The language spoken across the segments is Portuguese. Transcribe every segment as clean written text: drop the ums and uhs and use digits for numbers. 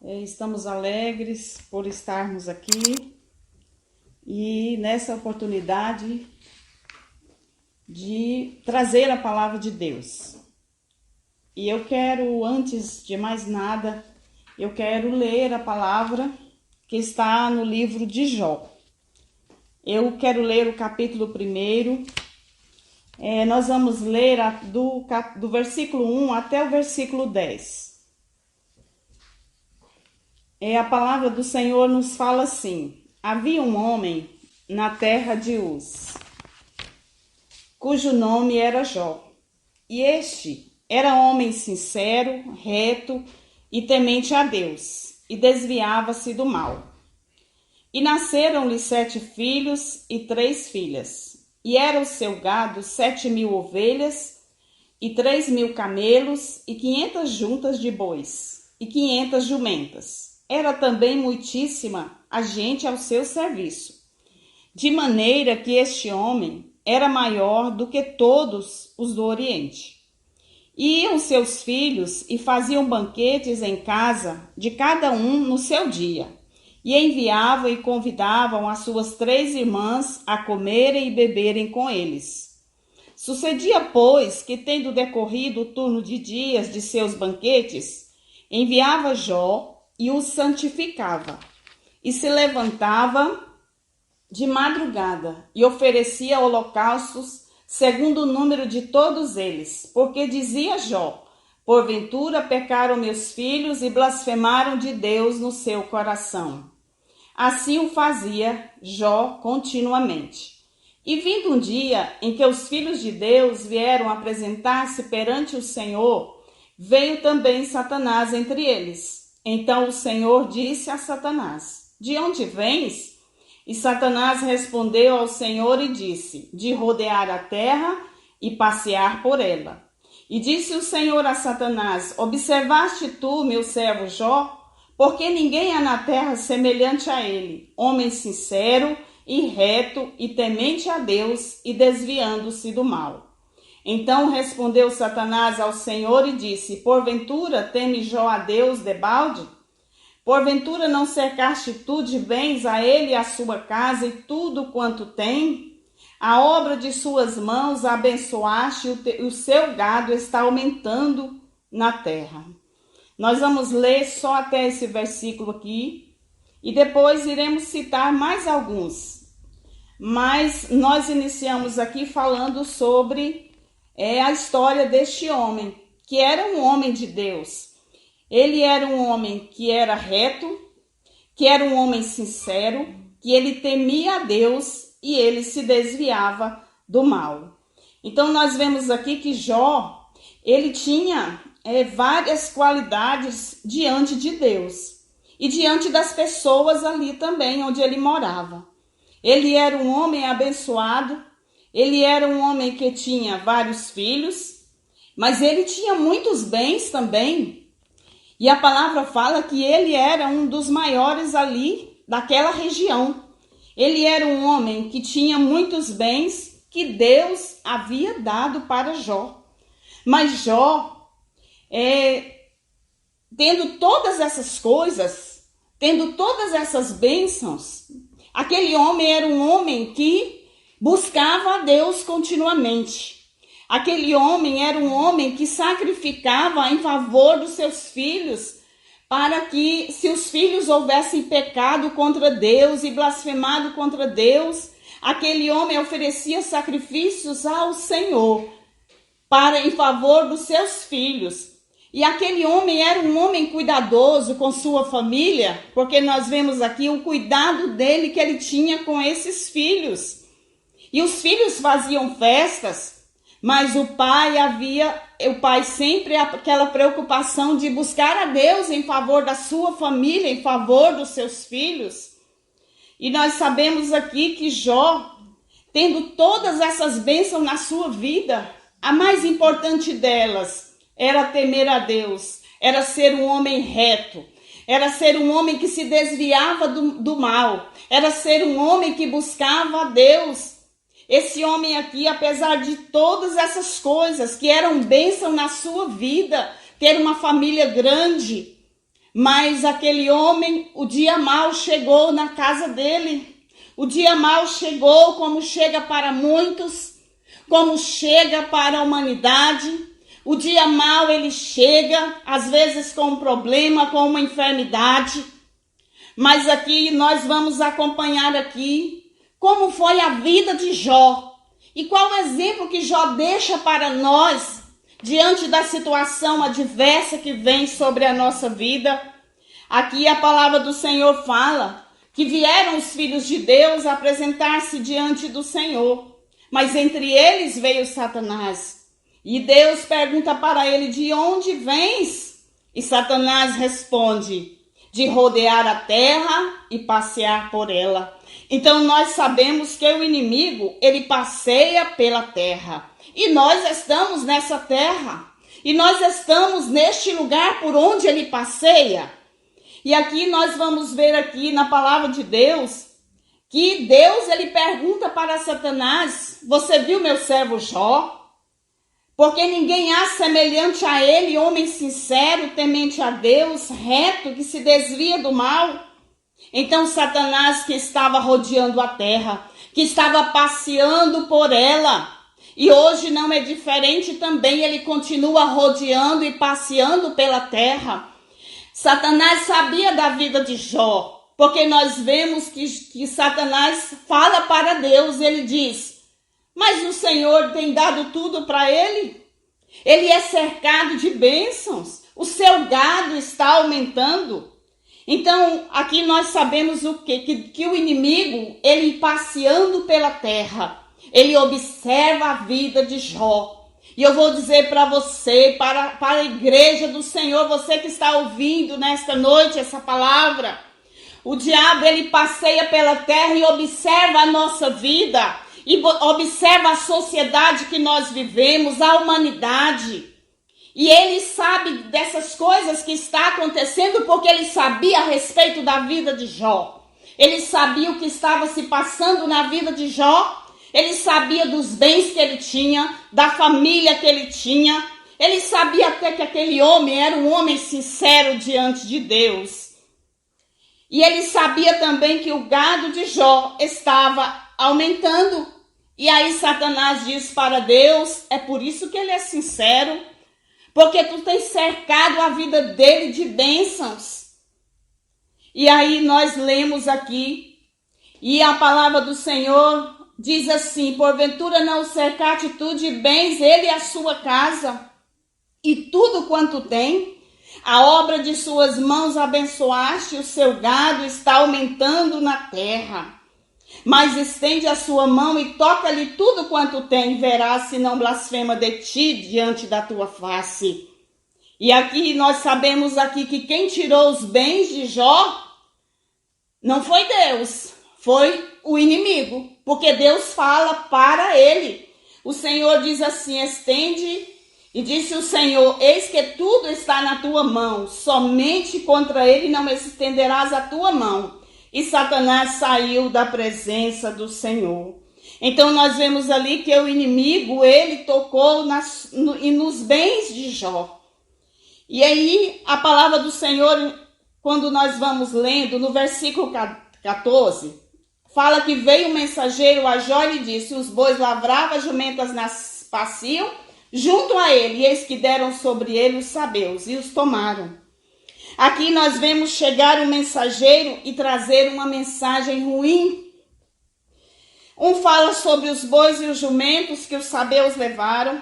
Estamos alegres por estarmos aqui e nessa oportunidade de trazer a palavra de Deus. E eu quero, antes de mais nada, eu quero ler a palavra que está no livro de Jó. Eu quero ler o capítulo 1. Nós vamos ler do versículo 1 até o versículo 10. A palavra do Senhor nos fala assim: havia um homem na terra de Uz, cujo nome era Jó. E este era homem sincero, reto e temente a Deus, e desviava-se do mal. E nasceram-lhe 7 filhos e 3 filhas. E era o seu gado 7.000 ovelhas, e 3.000 camelos, e 500 juntas de bois, e 500 jumentas. Era também muitíssima a gente ao seu serviço, de maneira que este homem era maior do que todos os do Oriente. E iam seus filhos e faziam banquetes em casa de cada um no seu dia, e enviavam e convidavam as suas 3 irmãs a comerem e beberem com eles. Sucedia, pois, que, tendo decorrido o turno de dias de seus banquetes, enviava Jó e os santificava, e se levantava de madrugada e oferecia holocaustos segundo o número de todos eles, porque dizia Jó: porventura pecaram meus filhos e blasfemaram de Deus no seu coração. Assim o fazia Jó continuamente. E vindo um dia em que os filhos de Deus vieram apresentar-se perante o Senhor, veio também Satanás entre eles. Então o Senhor disse a Satanás: de onde vens? E Satanás respondeu ao Senhor e disse: de rodear a terra e passear por ela. E disse o Senhor a Satanás: observaste tu, meu servo Jó? Porque ninguém há na terra semelhante a ele, homem sincero e reto e temente a Deus e desviando-se do mal. Então respondeu Satanás ao Senhor e disse: porventura teme Jó a Deus debalde? Porventura não cercaste tu de bens a ele e a sua casa e tudo quanto tem? A obra de suas mãos abençoaste e o seu gado está aumentando na terra. Nós vamos ler só até esse versículo aqui e depois iremos citar mais alguns. Mas nós iniciamos aqui falando sobre a história deste homem, que era um homem de Deus. Ele era um homem que era reto, que era um homem sincero, que ele temia a Deus e ele se desviava do mal. Então nós vemos aqui que Jó, ele tinha várias qualidades diante de Deus e diante das pessoas ali também onde ele morava. Ele era um homem abençoado, ele era um homem que tinha vários filhos, mas ele tinha muitos bens também. E a palavra fala que ele era um dos maiores ali daquela região. Ele era um homem que tinha muitos bens que Deus havia dado para Jó. Mas Jó, tendo todas essas coisas, tendo todas essas bênçãos, aquele homem era um homem que buscava a Deus continuamente. Aquele homem era um homem que sacrificava em favor dos seus filhos, para que, se os filhos houvessem pecado contra Deus e blasfemado contra Deus, aquele homem oferecia sacrifícios ao Senhor, em favor dos seus filhos. E aquele homem era um homem cuidadoso com sua família, porque nós vemos aqui o cuidado dele que ele tinha com esses filhos. E os filhos faziam festas, mas o pai sempre aquela preocupação de buscar a Deus em favor da sua família, em favor dos seus filhos. E nós sabemos aqui que Jó, tendo todas essas bênçãos na sua vida, a mais importante delas era temer a Deus, era ser um homem reto, era ser um homem que se desviava do mal, era ser um homem que buscava a Deus. Esse homem aqui, apesar de todas essas coisas que eram bênção na sua vida, ter uma família grande, Mas aquele homem, o dia mau chegou na casa dele. O dia mau chegou como chega para muitos, como chega para a humanidade. O dia mau ele chega, às vezes com um problema, com uma enfermidade. Mas aqui nós vamos acompanhar aqui como foi a vida de Jó. E qual o exemplo que Jó deixa para nós diante da situação adversa que vem sobre a nossa vida. Aqui a palavra do Senhor fala que vieram os filhos de Deus apresentar-se diante do Senhor, mas entre eles veio Satanás. E Deus pergunta para ele: de onde vens? E Satanás responde: de rodear a terra e passear por ela. Então nós sabemos que o inimigo, ele passeia pela terra. E nós estamos nessa terra. E nós estamos neste lugar por onde ele passeia. E aqui nós vamos ver aqui na palavra de Deus, que Deus ele pergunta para Satanás: você viu meu servo Jó? Porque ninguém há semelhante a ele, homem sincero, temente a Deus, reto, que se desvia do mal. Então Satanás, que estava rodeando a terra, que estava passeando por ela, e hoje não é diferente também, ele continua rodeando e passeando pela terra. Satanás sabia da vida de Jó, porque nós vemos que Satanás fala para Deus, ele diz: mas o Senhor tem dado tudo para ele? Ele é cercado de bênçãos, o seu gado está aumentando. Então, aqui nós sabemos o quê? Que o inimigo, ele passeando pela terra, ele observa a vida de Jó. E eu vou dizer para você, para a igreja do Senhor, você que está ouvindo nesta noite essa palavra, o diabo, ele passeia pela terra e observa a nossa vida, e observa a sociedade que nós vivemos, a humanidade. E ele sabe dessas coisas que está acontecendo porque ele sabia a respeito da vida de Jó. Ele sabia o que estava se passando na vida de Jó. Ele sabia dos bens que ele tinha, da família que ele tinha. Ele sabia até que aquele homem era um homem sincero diante de Deus. E ele sabia também que o gado de Jó estava aumentando. E aí Satanás diz para Deus: é por isso que ele é sincero, porque tu tens cercado a vida dele de bênçãos. E aí nós lemos aqui, e a palavra do Senhor diz assim: porventura não cercaste tu de bens ele e a sua casa, e tudo quanto tem? A obra de suas mãos abençoaste, o seu gado está aumentando na terra. Mas estende a sua mão e toca-lhe tudo quanto tem, verás se não blasfema de ti diante da tua face. E aqui nós sabemos aqui que quem tirou os bens de Jó não foi Deus, foi o inimigo, porque Deus fala para ele. O Senhor diz assim: estende, e disse o Senhor: eis que tudo está na tua mão, somente contra ele não estenderás a tua mão. E Satanás saiu da presença do Senhor. Então nós vemos ali que o inimigo, ele tocou nos bens de Jó. E aí a palavra do Senhor, quando nós vamos lendo no versículo 14, fala que veio um mensageiro a Jó e disse: os bois lavravam, as jumentas paciam junto a ele, e eis que deram sobre ele os sabeus e os tomaram. Aqui nós vemos chegar um mensageiro e trazer uma mensagem ruim. Um fala sobre os bois e os jumentos que os sabeus levaram.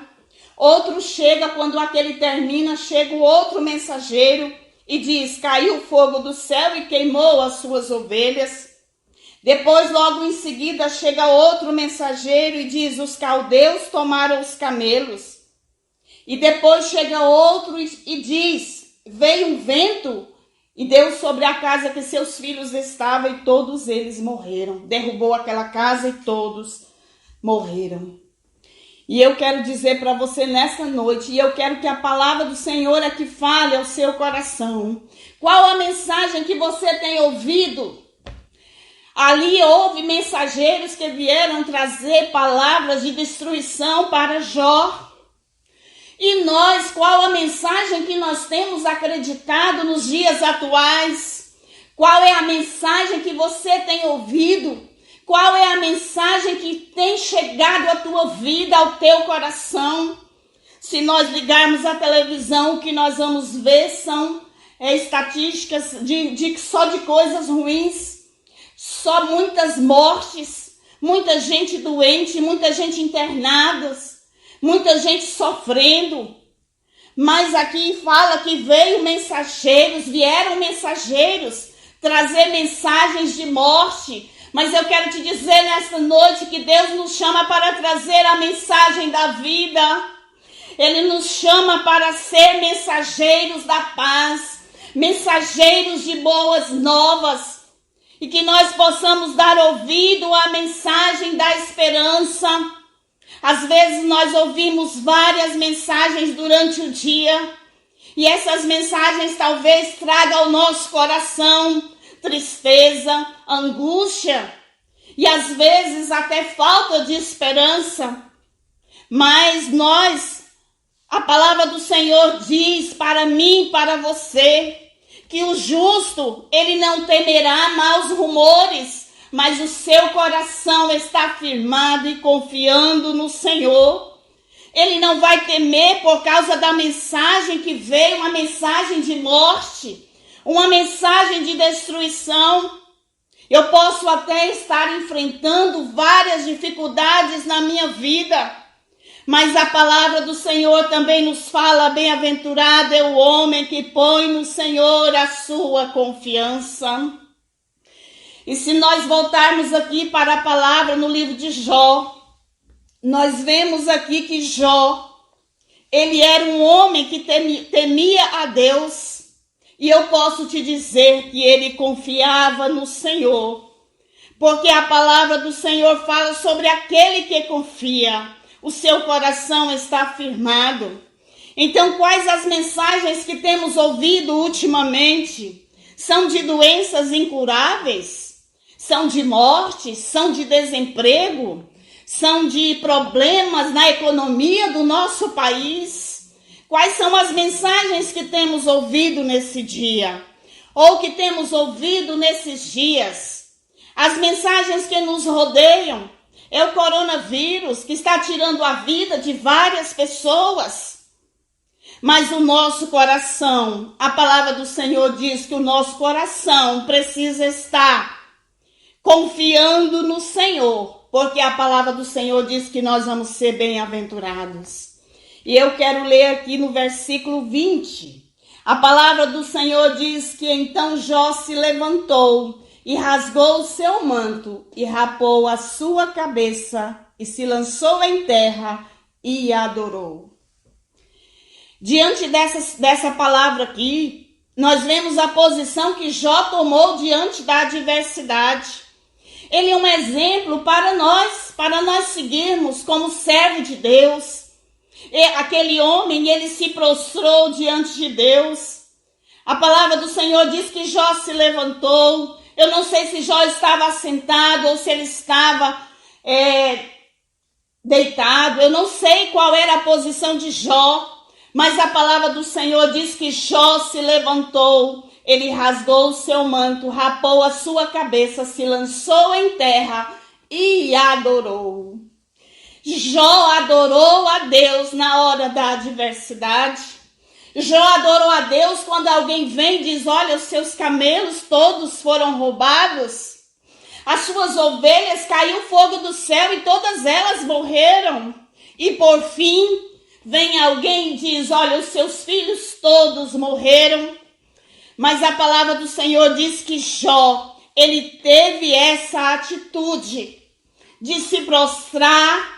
Outro chega, quando aquele termina, chega o outro mensageiro e diz: caiu fogo do céu e queimou as suas ovelhas. Depois, logo em seguida, chega outro mensageiro e diz: os caldeus tomaram os camelos. E depois chega outro e diz: veio um vento e deu sobre a casa que seus filhos estavam e todos eles morreram. Derrubou aquela casa e todos morreram. E eu quero dizer para você nessa noite, e eu quero que a palavra do Senhor é que fale ao seu coração. Qual a mensagem que você tem ouvido? Ali houve mensageiros que vieram trazer palavras de destruição para Jó. E nós, qual a mensagem que nós temos acreditado nos dias atuais? Qual é a mensagem que você tem ouvido? Qual é a mensagem que tem chegado à tua vida, ao teu coração? Se nós ligarmos a televisão, o que nós vamos ver são estatísticas só de coisas ruins, só muitas mortes, muita gente doente, muita gente internada, muita gente sofrendo. Mas aqui fala que vieram mensageiros trazer mensagens de morte. Mas eu quero te dizer nesta noite que Deus nos chama para trazer a mensagem da vida. Ele nos chama para ser mensageiros da paz, mensageiros de boas novas, e que nós possamos dar ouvido à mensagem da esperança. Às vezes nós ouvimos várias mensagens durante o dia, e essas mensagens talvez tragam ao nosso coração tristeza, angústia, e às vezes até falta de esperança. Mas a palavra do Senhor diz para mim, para você, que o justo, ele não temerá maus rumores, mas o seu coração está firmado e confiando no Senhor. Ele não vai temer por causa da mensagem que veio, uma mensagem de morte, uma mensagem de destruição. Eu posso até estar enfrentando várias dificuldades na minha vida, mas a palavra do Senhor também nos fala: bem-aventurado é o homem que põe no Senhor a sua confiança. E se nós voltarmos aqui para a palavra no livro de Jó, nós vemos aqui que Jó, ele era um homem que temia a Deus. E eu posso te dizer que ele confiava no Senhor, porque a palavra do Senhor fala sobre aquele que confia. O seu coração está firmado. Então, quais as mensagens que temos ouvido ultimamente? São de doenças incuráveis? São de morte? São de desemprego? São de problemas na economia do nosso país? Quais são as mensagens que temos ouvido nesse dia? Ou que temos ouvido nesses dias? As mensagens que nos rodeiam. É o coronavírus que está tirando a vida de várias pessoas. Mas o nosso coração, a palavra do Senhor diz que o nosso coração precisa estar confiando no Senhor, porque a palavra do Senhor diz que nós vamos ser bem-aventurados. E eu quero ler aqui no versículo 20. A palavra do Senhor diz que então Jó se levantou e rasgou o seu manto, e rapou a sua cabeça, e se lançou em terra, e adorou. Diante dessa palavra aqui, nós vemos a posição que Jó tomou diante da adversidade. Ele é um exemplo para nós seguirmos como servo de Deus. E aquele homem, ele se prostrou diante de Deus. A palavra do Senhor diz que Jó se levantou. Eu não sei se Jó estava sentado ou se ele estava deitado. Eu não sei qual era a posição de Jó, mas a palavra do Senhor diz que Jó se levantou. Ele rasgou o seu manto, rapou a sua cabeça, se lançou em terra e adorou. Jó adorou a Deus na hora da adversidade. Jó adorou a Deus quando alguém vem e diz: olha, os seus camelos todos foram roubados. As suas ovelhas, caiu fogo do céu e todas elas morreram. E por fim, vem alguém e diz: olha, os seus filhos todos morreram. Mas a palavra do Senhor diz que Jó, ele teve essa atitude de se prostrar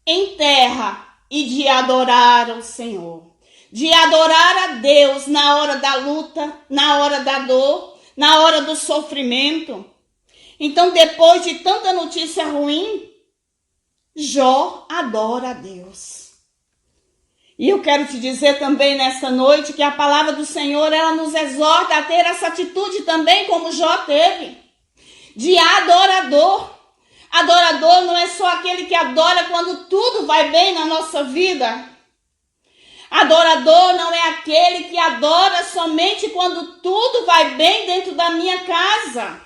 em terra e de adorar o Senhor. De adorar a Deus na hora da luta, na hora da dor, na hora do sofrimento. Então, depois de tanta notícia ruim, Jó adora a Deus. E eu quero te dizer também nessa noite que a palavra do Senhor, ela nos exorta a ter essa atitude também como Jó teve, de adorador. Adorador não é só aquele que adora quando tudo vai bem na nossa vida, Adorador não é aquele que adora somente quando tudo vai bem dentro da minha casa.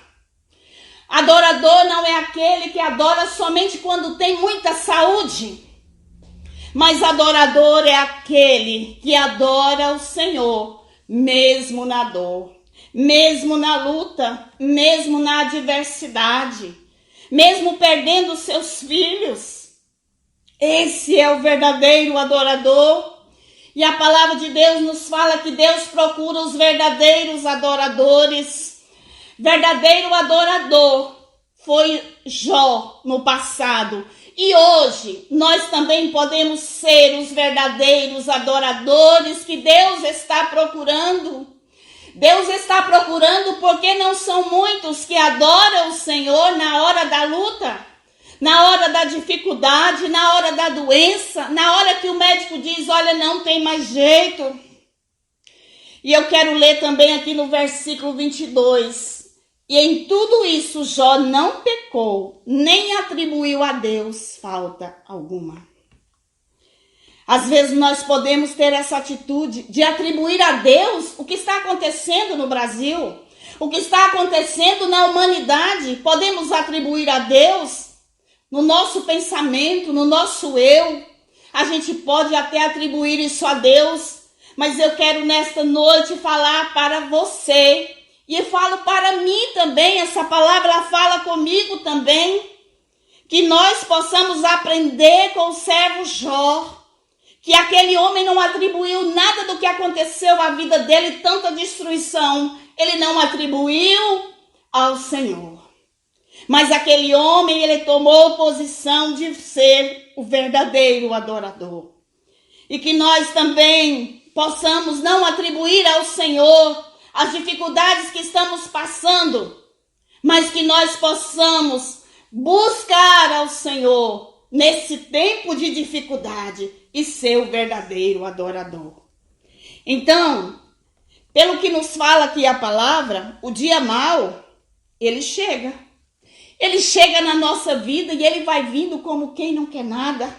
Adorador não é aquele que adora somente quando tem muita saúde. Mas adorador é aquele que adora o Senhor, mesmo na dor, mesmo na luta, mesmo na adversidade, mesmo perdendo seus filhos. Esse é o verdadeiro adorador. E a palavra de Deus nos fala que Deus procura os verdadeiros adoradores. Verdadeiro adorador foi Jó no passado. E hoje nós também podemos ser os verdadeiros adoradores que Deus está procurando. Deus está procurando porque não são muitos que adoram o Senhor na hora da luta, na hora da dificuldade, na hora da doença, na hora que o médico diz, olha, não tem mais jeito. E eu quero ler também aqui no versículo 22. E em tudo isso Jó não pecou, nem atribuiu a Deus falta alguma. Às vezes nós podemos ter essa atitude de atribuir a Deus o que está acontecendo no Brasil, o que está acontecendo na humanidade. Podemos atribuir a Deus no nosso pensamento, no nosso eu. A gente pode até atribuir isso a Deus, mas eu quero nesta noite falar para você. E eu falo para mim também, essa palavra ela fala comigo também, que nós possamos aprender com o servo Jó, que aquele homem não atribuiu nada do que aconteceu à vida dele, tanta destruição, ele não atribuiu ao Senhor. Mas aquele homem, ele tomou posição de ser o verdadeiro adorador. E que nós também possamos não atribuir ao Senhor as dificuldades que estamos passando, mas que nós possamos buscar ao Senhor nesse tempo de dificuldade e ser o verdadeiro adorador. Então, pelo que nos fala aqui a palavra, o dia mau, ele chega. Ele chega na nossa vida e ele vai vindo como quem não quer nada.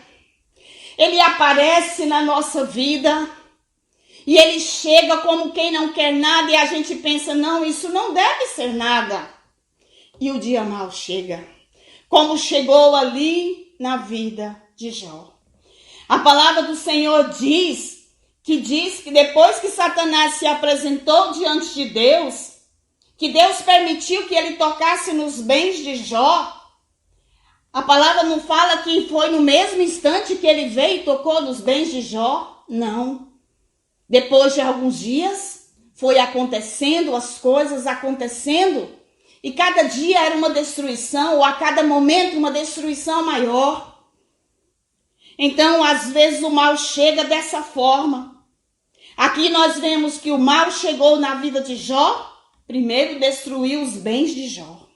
Ele aparece na nossa vida e ele chega como quem não quer nada e a gente pensa, não, isso não deve ser nada. E o dia mau chega, como chegou ali na vida de Jó. A palavra do Senhor diz que depois que Satanás se apresentou diante de Deus, que Deus permitiu que ele tocasse nos bens de Jó. A palavra não fala que foi no mesmo instante que ele veio e tocou nos bens de Jó. Não. Depois de alguns dias, foi acontecendo, as coisas acontecendo, e cada dia era uma destruição, ou a cada momento uma destruição maior. Então, às vezes o mal chega dessa forma. Aqui nós vemos que o mal chegou na vida de Jó, primeiro destruiu os bens de Jó.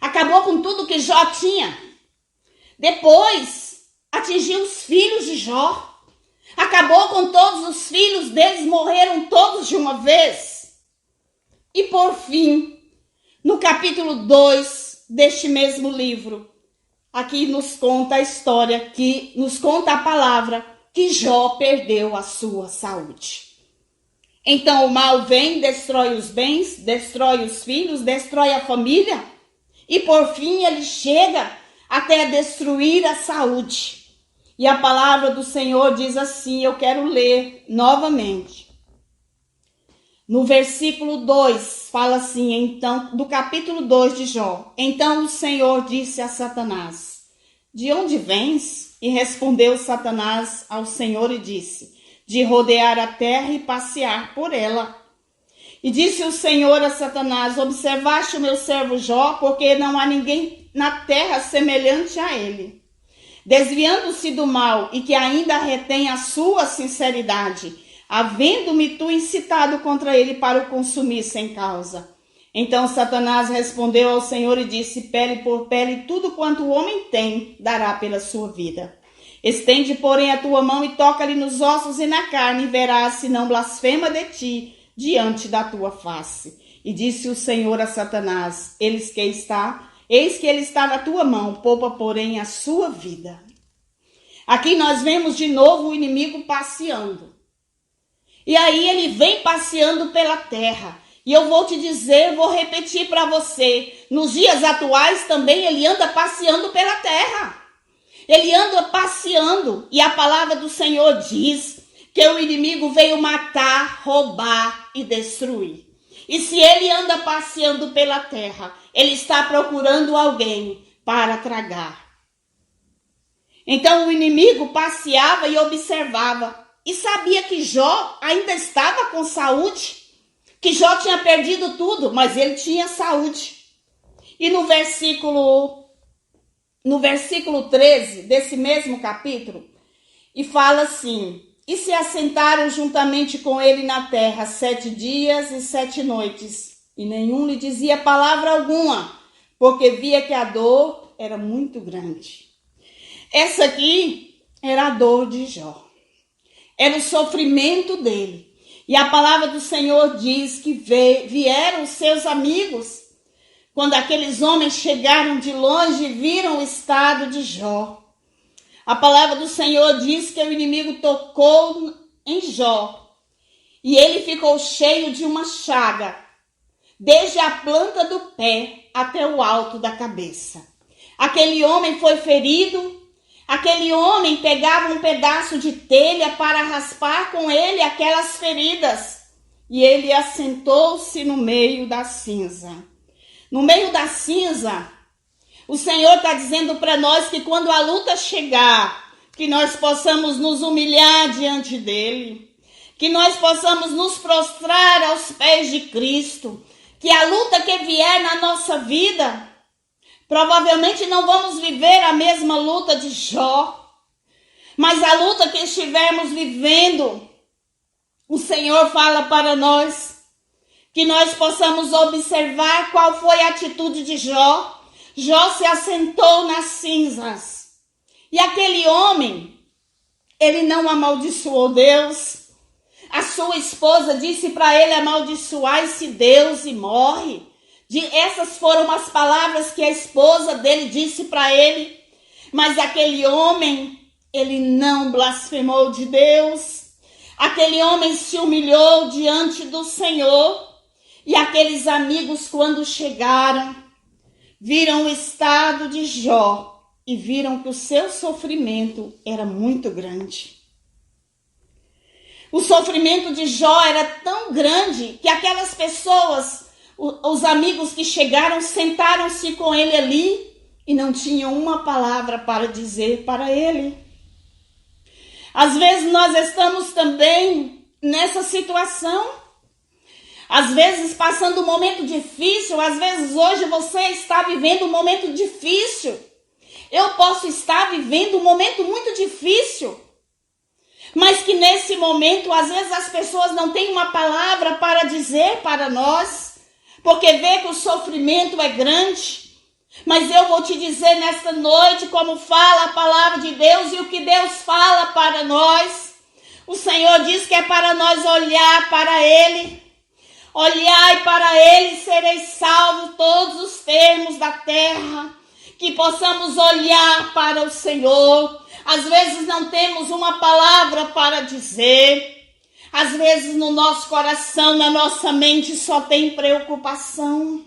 Acabou com tudo que Jó tinha. Depois, atingiu os filhos de Jó. Acabou com todos os filhos deles, morreram todos de uma vez. E por fim, no capítulo 2 deste mesmo livro, aqui nos conta a história, que nos conta a palavra que Jó perdeu a sua saúde. Então o mal vem, destrói os bens, destrói os filhos, destrói a família. E por fim ele chega até destruir a saúde. E a palavra do Senhor diz assim, eu quero ler novamente. No versículo 2, fala assim, então, do capítulo 2 de Jó. Então o Senhor disse a Satanás, de onde vens? E respondeu Satanás ao Senhor e disse, de rodear a terra e passear por ela. E disse o Senhor a Satanás, observaste o meu servo Jó, porque não há ninguém na terra semelhante a ele, desviando-se do mal e que ainda retém a sua sinceridade, havendo-me tu incitado contra ele para o consumir sem causa. Então Satanás respondeu ao Senhor e disse, pele por pele, tudo quanto o homem tem, dará pela sua vida. Estende, porém, a tua mão e toca-lhe nos ossos e na carne, e verás se não blasfema de ti diante da tua face. E disse o Senhor a Satanás, eis que ele está na tua mão, poupa, porém, a sua vida. Aqui nós vemos de novo o inimigo passeando. E aí ele vem passeando pela terra. E eu vou te dizer, vou repetir para você, nos dias atuais também ele anda passeando pela terra. Ele anda passeando e a palavra do Senhor diz que o inimigo veio matar, roubar e destruir. E se ele anda passeando pela terra, ele está procurando alguém para tragar. Então o inimigo passeava e observava e sabia que Jó ainda estava com saúde, que Jó tinha perdido tudo, mas ele tinha saúde. E no versículo 13 desse mesmo capítulo, e fala assim: e se assentaram juntamente com ele na terra 7 dias e 7 noites, e nenhum lhe dizia palavra alguma, porque via que a dor era muito grande. Essa aqui era a dor de Jó. Era o sofrimento dele. E a palavra do Senhor diz que vieram os seus amigos, quando aqueles homens chegaram de longe e viram o estado de Jó. A palavra do Senhor diz que o inimigo tocou em Jó e ele ficou cheio de uma chaga, desde a planta do pé até o alto da cabeça. Aquele homem foi ferido, aquele homem pegava um pedaço de telha para raspar com ele aquelas feridas e ele assentou-se no meio da cinza. No meio da cinza, o Senhor está dizendo para nós que quando a luta chegar, que nós possamos nos humilhar diante dele, que nós possamos nos prostrar aos pés de Cristo, que a luta que vier na nossa vida, provavelmente não vamos viver a mesma luta de Jó, mas a luta que estivermos vivendo, o Senhor fala para nós, que nós possamos observar qual foi a atitude de Jó. Jó se assentou nas cinzas. E aquele homem, ele não amaldiçoou Deus. A sua esposa disse para ele: amaldiçoai-se Deus e morre. Essas foram as palavras que a esposa dele disse para ele. Mas aquele homem, ele não blasfemou de Deus. Aquele homem se humilhou diante do Senhor. E aqueles amigos, quando chegaram, viram o estado de Jó e viram que o seu sofrimento era muito grande. O sofrimento de Jó era tão grande que aquelas pessoas, os amigos que chegaram, sentaram-se com ele ali e não tinham uma palavra para dizer para ele. Às vezes nós estamos também nessa situação. Às vezes passando um momento difícil, às vezes hoje você está vivendo um momento difícil. Eu posso estar vivendo um momento muito difícil. Mas que nesse momento, às vezes as pessoas não têm uma palavra para dizer para nós, porque vê que o sofrimento é grande. Mas eu vou te dizer nesta noite como fala a palavra de Deus e o que Deus fala para nós. O Senhor diz que é para nós olhar para Ele. Olhai para ele e sereis salvos todos os termos da terra. Que possamos olhar para o Senhor. Às vezes não temos uma palavra para dizer. Às vezes no nosso coração, na nossa mente só tem preocupação.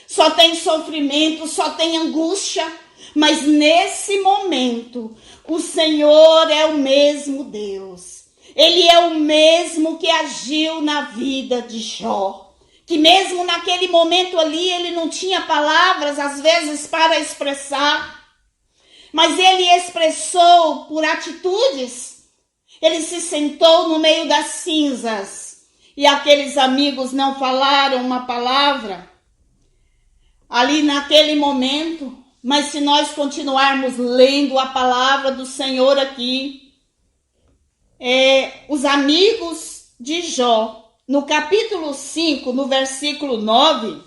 Só tem sofrimento, só tem angústia. Mas nesse momento, o Senhor é o mesmo Deus. Ele é o mesmo que agiu na vida de Jó. Que mesmo naquele momento ali, ele não tinha palavras, às vezes, para expressar. Mas ele expressou por atitudes. Ele se sentou no meio das cinzas. E aqueles amigos não falaram uma palavra ali naquele momento. Mas se nós continuarmos lendo a palavra do Senhor aqui, os amigos de Jó, no capítulo 5, no versículo 9,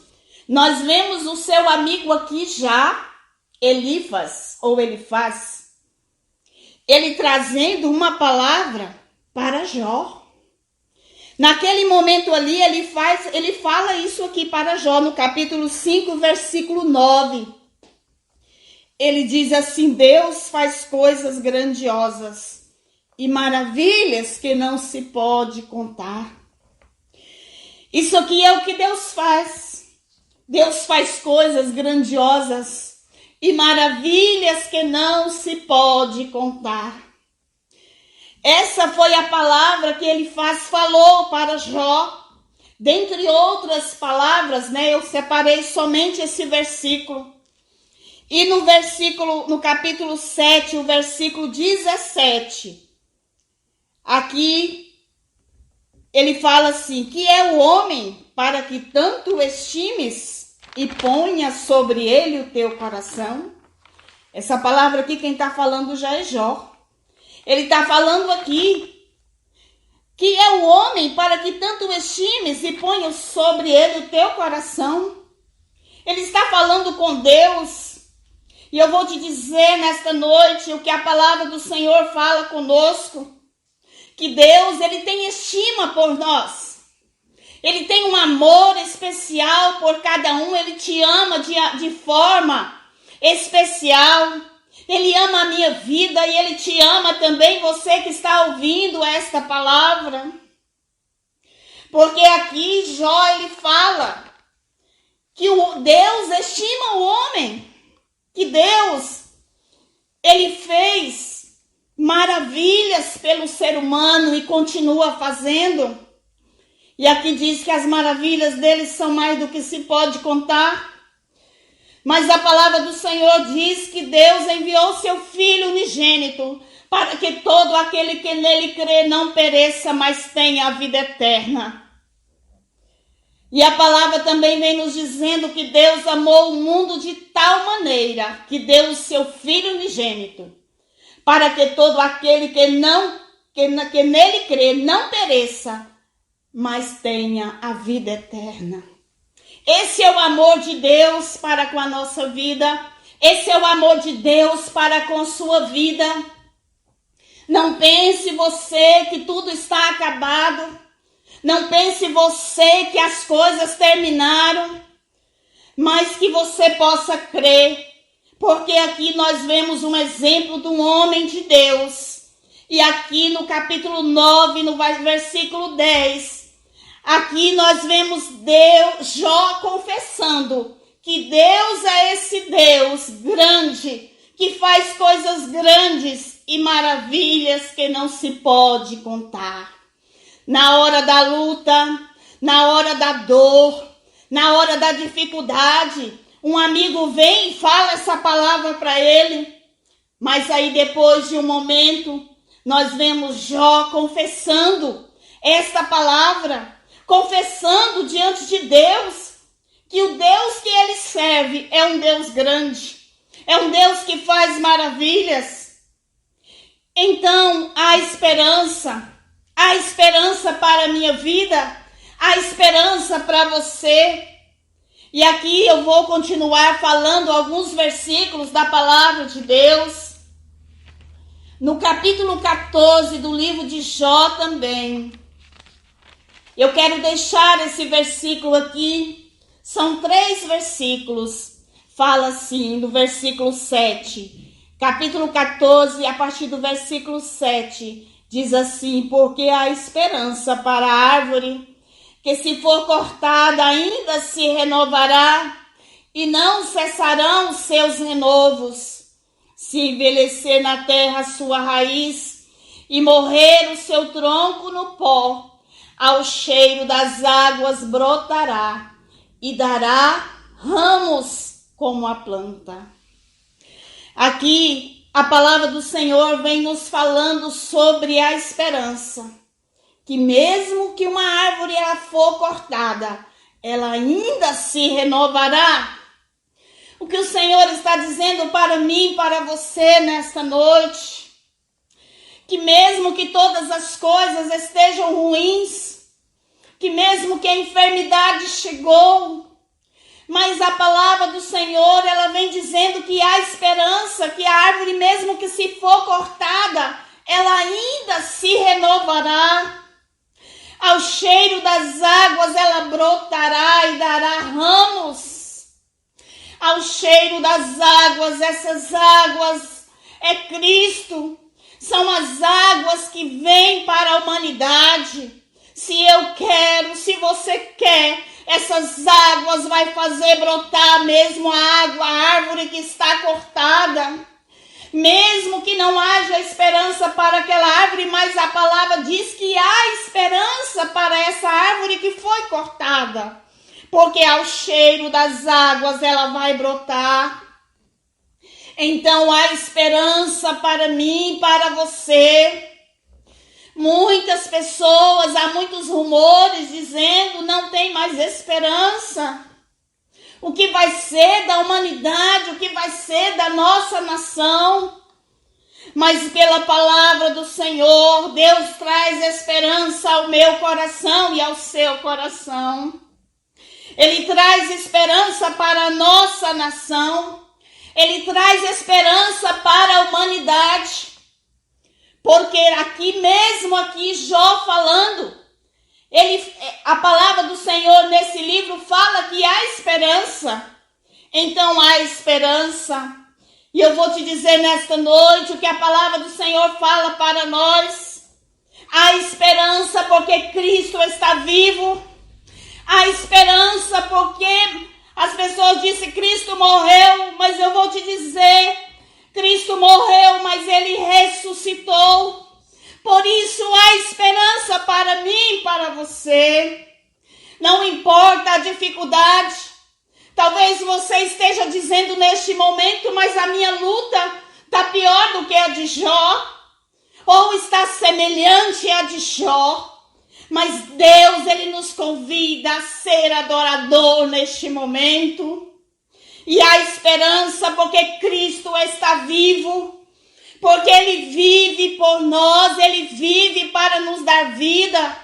nós vemos o seu amigo aqui já, Elifaz, ele trazendo uma palavra para Jó. Naquele momento ali, ele fala isso aqui para Jó, no capítulo 5, versículo 9. ele diz assim: Deus faz coisas grandiosas e maravilhas que não se pode contar. Isso aqui é o que Deus faz. Deus faz coisas grandiosas e maravilhas que não se pode contar. Essa foi a palavra que ele falou para Jó. Dentre outras palavras, eu separei somente esse versículo. E no capítulo 7, o versículo 17, aqui ele fala assim: que é o homem para que tanto o estimes e ponha sobre ele o teu coração? Essa palavra aqui, quem está falando já é Jó. Ele está falando aqui que é o homem para que tanto o estimes e ponha sobre ele o teu coração. Ele está falando com Deus. E eu vou te dizer nesta noite o que a palavra do Senhor fala conosco. Que Deus, ele tem estima por nós. Ele tem um amor especial por cada um. Ele te ama de forma especial. Ele ama a minha vida e ele te ama também, você que está ouvindo esta palavra. Porque aqui Jó, ele fala que Deus estima o homem. Que Deus, ele fez maravilhas pelo ser humano e continua fazendo. E aqui diz que as maravilhas dele são mais do que se pode contar. Mas a palavra do Senhor diz que Deus enviou seu Filho unigênito para que todo aquele que nele crê não pereça, mas tenha a vida eterna. E a palavra também vem nos dizendo que Deus amou o mundo de tal maneira que deu o seu Filho unigênito para que todo aquele que nele crê não pereça, mas tenha a vida eterna. Esse é o amor de Deus para com a nossa vida. Esse é o amor de Deus para com a sua vida. Não pense você que tudo está acabado. Não pense você que as coisas terminaram. Mas que você possa crer. Porque aqui nós vemos um exemplo de um homem de Deus. E aqui no capítulo 9, no versículo 10... aqui nós vemos Jó confessando que Deus é esse Deus grande, que faz coisas grandes e maravilhas que não se pode contar. Na hora da luta, na hora da dor, na hora da dificuldade, um amigo vem e fala essa palavra para ele, mas aí depois de um momento, nós vemos Jó confessando esta palavra, confessando diante de Deus que o Deus que ele serve é um Deus grande, é um Deus que faz maravilhas. Então há esperança para a minha vida, há esperança para você. E aqui eu vou continuar falando alguns versículos da palavra de Deus. No capítulo 14 do livro de Jó também. Eu quero deixar esse versículo aqui. São 3 versículos. Fala assim, do versículo 7. Capítulo 14, a partir do versículo 7. Diz assim: porque há esperança para a árvore, que se for cortada ainda se renovará, e não cessarão seus renovos. Se envelhecer na terra a sua raiz, e morrer o seu tronco no pó, ao cheiro das águas brotará e dará ramos como a planta. Aqui a palavra do Senhor vem nos falando sobre a esperança. Que mesmo que uma árvore ela for cortada, ela ainda se renovará. O que o Senhor está dizendo para mim, para você nesta noite, que mesmo que todas as coisas estejam ruins, que mesmo que a enfermidade chegou, mas a palavra do Senhor, ela vem dizendo que há esperança, que a árvore, mesmo que se for cortada, ela ainda se renovará. Ao cheiro das águas ela brotará e dará ramos. ao cheiro das águas. Essas águas é Cristo, são as águas que vêm para a humanidade. Se eu quero, se você quer, essas águas vai fazer brotar mesmo a árvore que está cortada. Mesmo que não haja esperança para aquela árvore, mas a palavra diz que há esperança para essa árvore que foi cortada. Porque ao cheiro das águas ela vai brotar. Então há esperança para mim, para você. Muitas pessoas, há muitos rumores dizendo não tem mais esperança. O que vai ser da humanidade, o que vai ser da nossa nação. Mas pela palavra do Senhor, Deus traz esperança ao meu coração e ao seu coração. Ele traz esperança para a nossa nação. Ele traz esperança para a humanidade. Porque aqui Jó falando, a palavra do Senhor nesse livro fala que há esperança. Então há esperança. E eu vou te dizer nesta noite o que a palavra do Senhor fala para nós. Há esperança porque Cristo está vivo. Há esperança porque as pessoas dizem que Cristo morreu, mas eu vou te dizer, Cristo morreu, mas Ele ressuscitou. Por isso há esperança para mim e para você. Não importa a dificuldade. Talvez você esteja dizendo neste momento, mas a minha luta está pior do que a de Jó. Ou está semelhante à de Jó. Mas Deus, Ele nos convida a ser adorador neste momento. E há esperança porque Cristo está vivo. Porque Ele vive por nós, Ele vive para nos dar vida.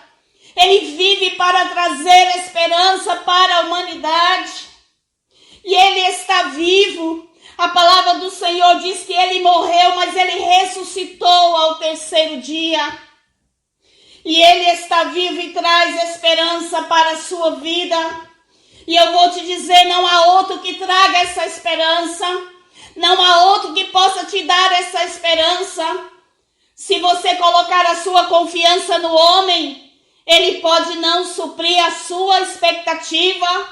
Ele vive para trazer esperança para a humanidade. E Ele está vivo. A palavra do Senhor diz que Ele morreu, mas Ele ressuscitou ao terceiro dia. E Ele está vivo e traz esperança para a sua vida. E eu vou te dizer, não há outro que traga essa esperança. Não há outro que possa te dar essa esperança. Se você colocar a sua confiança no homem, ele pode não suprir a sua expectativa.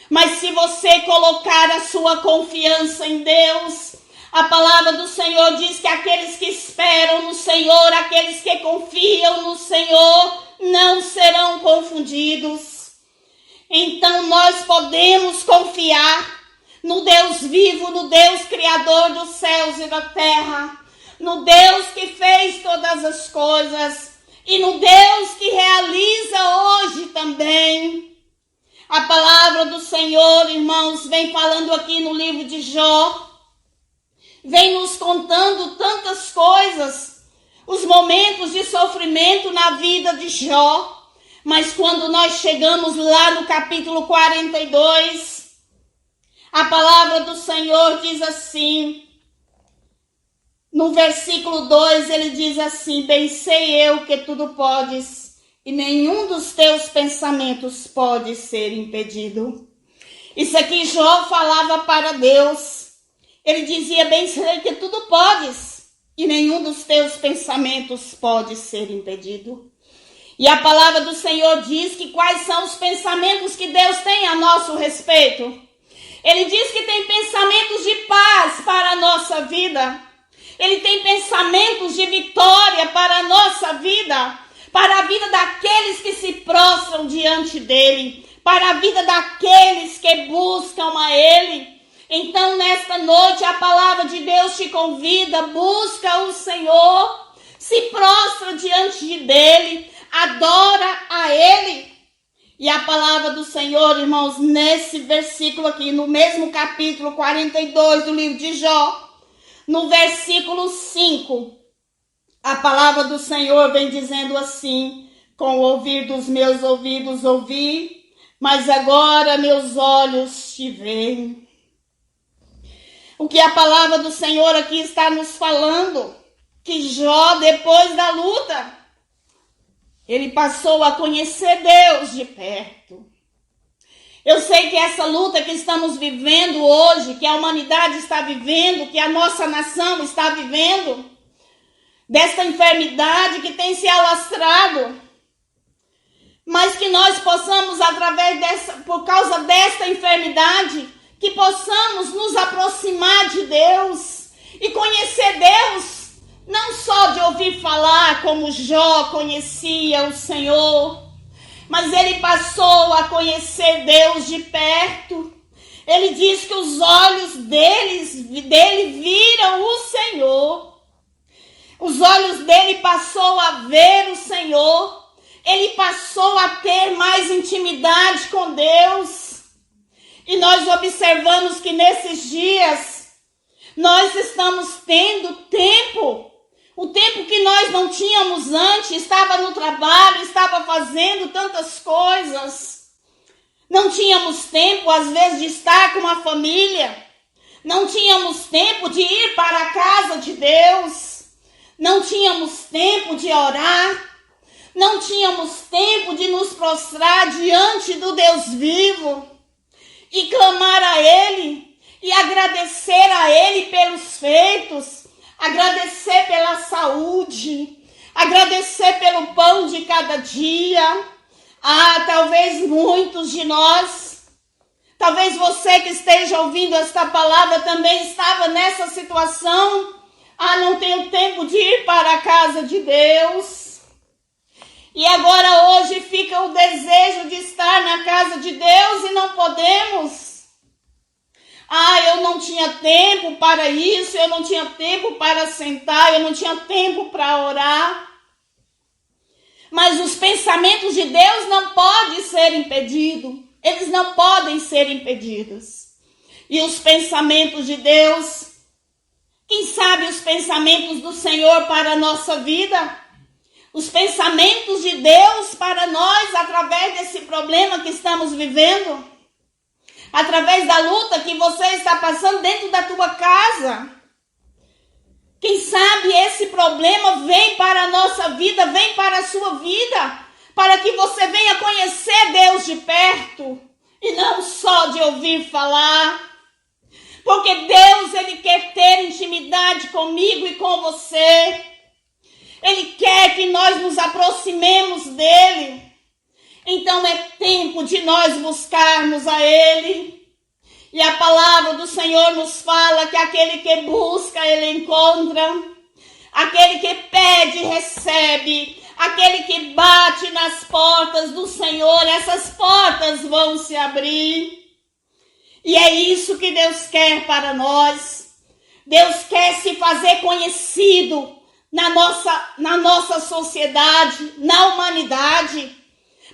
Mas se você colocar a sua confiança em Deus, a palavra do Senhor diz que aqueles que esperam no Senhor, aqueles que confiam no Senhor, não serão confundidos. Então nós podemos confiar no Deus vivo, no Deus criador dos céus e da terra, no Deus que fez todas as coisas e no Deus que realiza hoje também. A palavra do Senhor, irmãos, vem falando aqui no livro de Jó, vem nos contando tantas coisas, os momentos de sofrimento na vida de Jó. Mas quando nós chegamos lá no capítulo 42, a palavra do Senhor diz assim, no versículo 2, ele diz assim: bem sei eu que tudo podes, e nenhum dos teus pensamentos pode ser impedido. Isso aqui Jó falava para Deus. Ele dizia, bem sei que tudo podes, e nenhum dos teus pensamentos pode ser impedido. E a palavra do Senhor diz que quais são os pensamentos que Deus tem a nosso respeito. Ele diz que tem pensamentos de paz para a nossa vida. Ele tem pensamentos de vitória para a nossa vida, para a vida daqueles que se prostram diante dele, para a vida daqueles que buscam a ele. Então, nesta noite, a palavra de Deus te convida, busca o Senhor, se prostra diante dele, adora a ele. E a palavra do Senhor, irmãos, nesse versículo aqui, no mesmo capítulo 42 do livro de Jó, no versículo 5, a palavra do Senhor vem dizendo assim: com o ouvir dos meus ouvidos ouvi, mas agora meus olhos te veem. O que a palavra do Senhor aqui está nos falando? Que Jó, depois da luta, ele passou a conhecer Deus de perto. Eu sei que essa luta que estamos vivendo hoje, que a humanidade está vivendo, que a nossa nação está vivendo, desta enfermidade que tem se alastrado, mas que nós possamos, por causa desta enfermidade, que possamos nos aproximar de Deus e conhecer Deus, não só de ouvir falar como Jó conhecia o Senhor, mas ele passou a conhecer Deus de perto. Ele diz que os olhos dele viram o Senhor. Os olhos dele passou a ver o Senhor. Ele passou a ter mais intimidade com Deus. E nós observamos que nesses dias nós estamos tendo tempo. O tempo que nós não tínhamos antes, estava no trabalho, estava fazendo tantas coisas. Não tínhamos tempo, às vezes, de estar com a família. Não tínhamos tempo de ir para a casa de Deus. Não tínhamos tempo de orar. Não tínhamos tempo de nos prostrar diante do Deus vivo e clamar a Ele e agradecer a Ele pelos feitos. Agradecer pela saúde, agradecer pelo pão de cada dia. Talvez muitos de nós, talvez você que esteja ouvindo esta palavra também estava nessa situação. Não tenho tempo de ir para a casa de Deus. E agora hoje fica o desejo de estar na casa de Deus e não podemos. Eu não tinha tempo para isso, eu não tinha tempo para sentar, eu não tinha tempo para orar. Mas os pensamentos de Deus não podem ser impedidos. Eles não podem ser impedidos. E os pensamentos de Deus, quem sabe os pensamentos do Senhor para a nossa vida? Os pensamentos de Deus para nós através desse problema que estamos vivendo? Através da luta que você está passando dentro da tua casa. Quem sabe esse problema vem para a nossa vida, vem para a sua vida, para que você venha conhecer Deus de perto e não só de ouvir falar. Porque Deus, Ele quer ter intimidade comigo e com você. Ele quer que nós nos aproximemos dEle. Então é tempo de nós buscarmos a Ele. E a palavra do Senhor nos fala que aquele que busca, Ele encontra. Aquele que pede, recebe. Aquele que bate nas portas do Senhor, essas portas vão se abrir. E é isso que Deus quer para nós. Deus quer se fazer conhecido na nossa sociedade, na humanidade.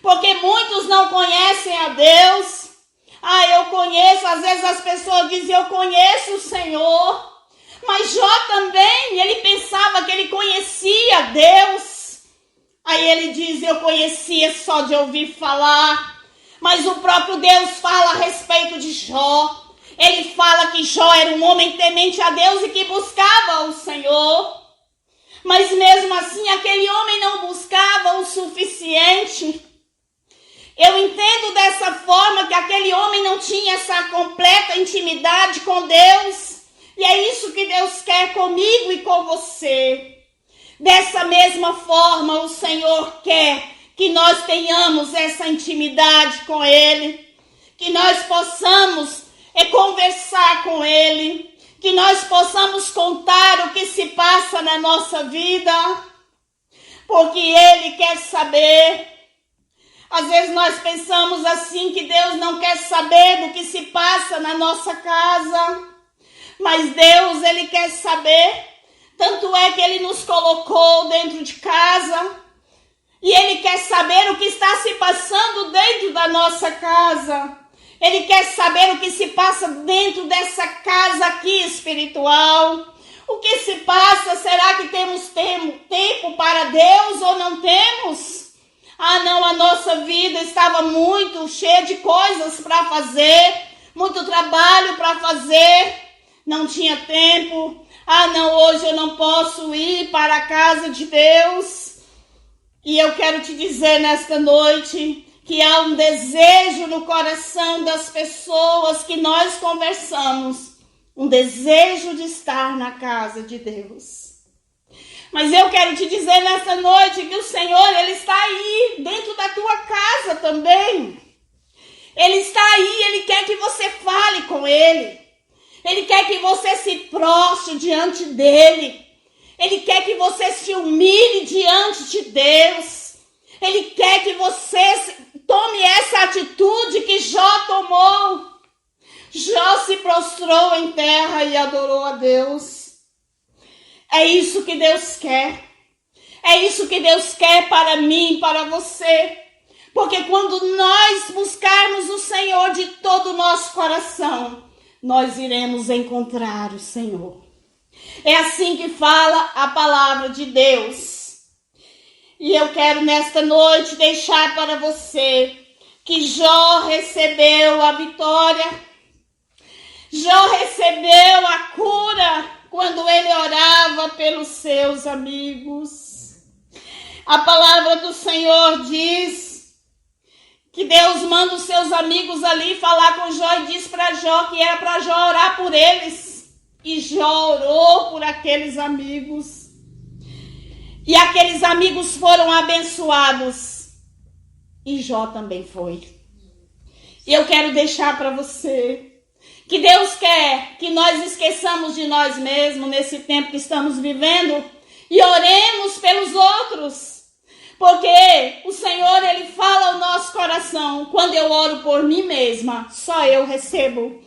Porque muitos não conhecem a Deus. Eu conheço, às vezes as pessoas dizem, eu conheço o Senhor. Mas Jó também, ele pensava que ele conhecia Deus. Aí ele diz, eu conhecia só de ouvir falar. Mas o próprio Deus fala a respeito de Jó. Ele fala que Jó era um homem temente a Deus e que buscava o Senhor. Mas mesmo assim, aquele homem não buscava o suficiente. Eu entendo dessa forma que aquele homem não tinha essa completa intimidade com Deus. E é isso que Deus quer comigo e com você. Dessa mesma forma, o Senhor quer que nós tenhamos essa intimidade com Ele. Que nós possamos conversar com Ele. Que nós possamos contar o que se passa na nossa vida. Porque Ele quer saber. Às vezes nós pensamos assim que Deus não quer saber do que se passa na nossa casa. Mas Deus, Ele quer saber. Tanto é que Ele nos colocou dentro de casa. E Ele quer saber o que está se passando dentro da nossa casa. Ele quer saber o que se passa dentro dessa casa aqui espiritual. O que se passa? Será que temos tempo para Deus ou não temos? Não, a nossa vida estava muito cheia de coisas para fazer, muito trabalho para fazer, não tinha tempo. Não, hoje eu não posso ir para a casa de Deus. E eu quero te dizer nesta noite que há um desejo no coração das pessoas que nós conversamos, um desejo de estar na casa de Deus. Mas eu quero te dizer nessa noite que o Senhor, Ele está aí, dentro da tua casa também. Ele está aí, Ele quer que você fale com Ele. Ele quer que você se prostre diante dEle. Ele quer que você se humilhe diante de Deus. Ele quer que você tome essa atitude que Jó tomou. Jó se prostrou em terra e adorou a Deus. É isso que Deus quer. É isso que Deus quer para mim, para você. Porque quando nós buscarmos o Senhor de todo o nosso coração, nós iremos encontrar o Senhor. É assim que fala a palavra de Deus. E eu quero nesta noite deixar para você que Jó recebeu a vitória. Jó recebeu a cura quando ele orava pelos seus amigos. A palavra do Senhor diz que Deus manda os seus amigos ali falar com Jó e diz para Jó que era para Jó orar por eles. E Jó orou por aqueles amigos. E aqueles amigos foram abençoados. E Jó também foi. E eu quero deixar para você que Deus quer que nós esqueçamos de nós mesmos nesse tempo que estamos vivendo e oremos pelos outros. Porque o Senhor, Ele fala ao nosso coração, quando eu oro por mim mesma, só eu recebo.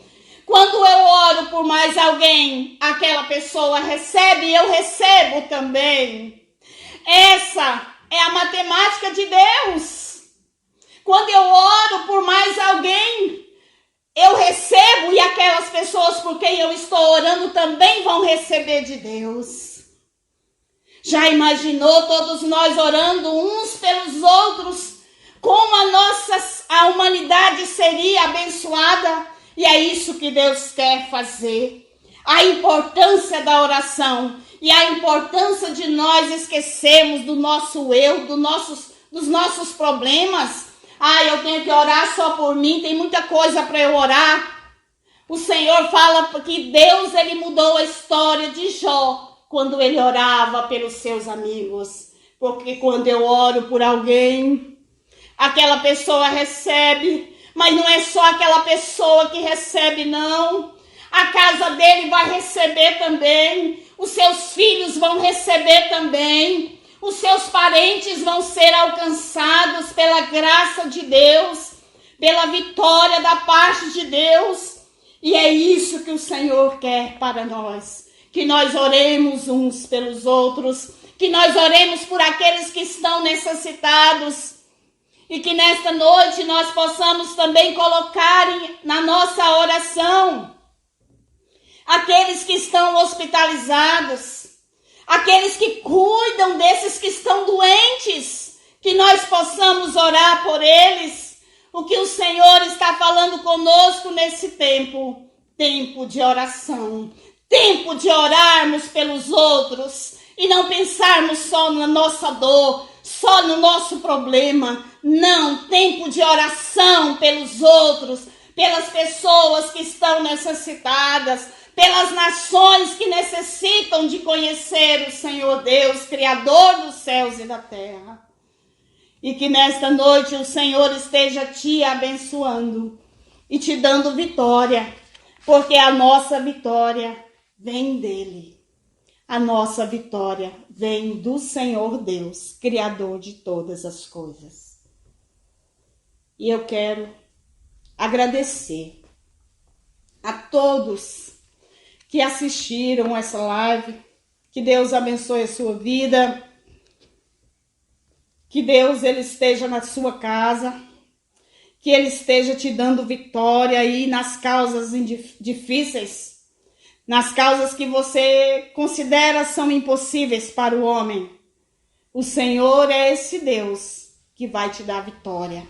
Quando eu oro por mais alguém, aquela pessoa recebe e eu recebo também. Essa é a matemática de Deus. Quando eu oro por mais alguém, eu recebo e aquelas pessoas por quem eu estou orando também vão receber de Deus. Já imaginou todos nós orando uns pelos outros, como a humanidade seria abençoada? E é isso que Deus quer fazer. A importância da oração e a importância de nós esquecermos do nosso eu, dos nossos problemas. Eu tenho que orar só por mim, tem muita coisa para eu orar. O Senhor fala que Deus, Ele mudou a história de Jó quando ele orava pelos seus amigos. Porque quando eu oro por alguém, aquela pessoa recebe, mas não é só aquela pessoa que recebe, não. A casa dele vai receber também, os seus filhos vão receber também. Os seus parentes vão ser alcançados pela graça de Deus, pela vitória da parte de Deus. E é isso que o Senhor quer para nós. Que nós oremos uns pelos outros, que nós oremos por aqueles que estão necessitados. E que nesta noite nós possamos também colocar na nossa oração aqueles que estão hospitalizados, aqueles que cuidam desses que estão doentes, que nós possamos orar por eles. O que o Senhor está falando conosco nesse tempo de oração, tempo de orarmos pelos outros e não pensarmos só na nossa dor, só no nosso problema. Não, tempo de oração pelos outros, pelas pessoas que estão necessitadas, pelas nações que necessitam de conhecer o Senhor Deus, Criador dos céus e da terra. E que nesta noite o Senhor esteja te abençoando e te dando vitória, porque a nossa vitória vem dele. A nossa vitória vem do Senhor Deus, Criador de todas as coisas. E eu quero agradecer a todos que assistiram essa live. Que Deus abençoe a sua vida. Que Deus, Ele esteja na sua casa. Que Ele esteja te dando vitória aí nas causas difíceis. Nas causas que você considera são impossíveis para o homem. O Senhor é esse Deus que vai te dar vitória.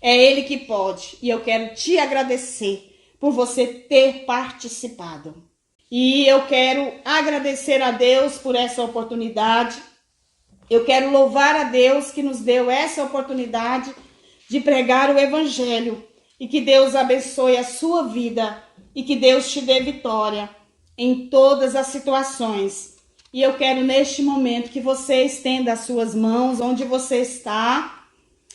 É Ele que pode. E eu quero te agradecer por você ter participado. E eu quero agradecer a Deus por essa oportunidade. Eu quero louvar a Deus que nos deu essa oportunidade de pregar o evangelho, e que Deus abençoe a sua vida e que Deus te dê vitória em todas as situações. E eu quero neste momento que você estenda as suas mãos onde você está,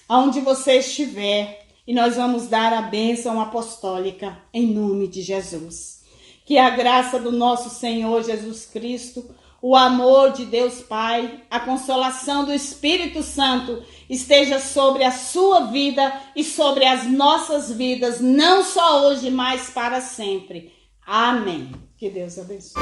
aonde você estiver, e nós vamos dar a bênção apostólica em nome de Jesus. Que a graça do nosso Senhor Jesus Cristo, o amor de Deus Pai, a consolação do Espírito Santo esteja sobre a sua vida e sobre as nossas vidas, não só hoje, mas para sempre. Amém. Que Deus abençoe.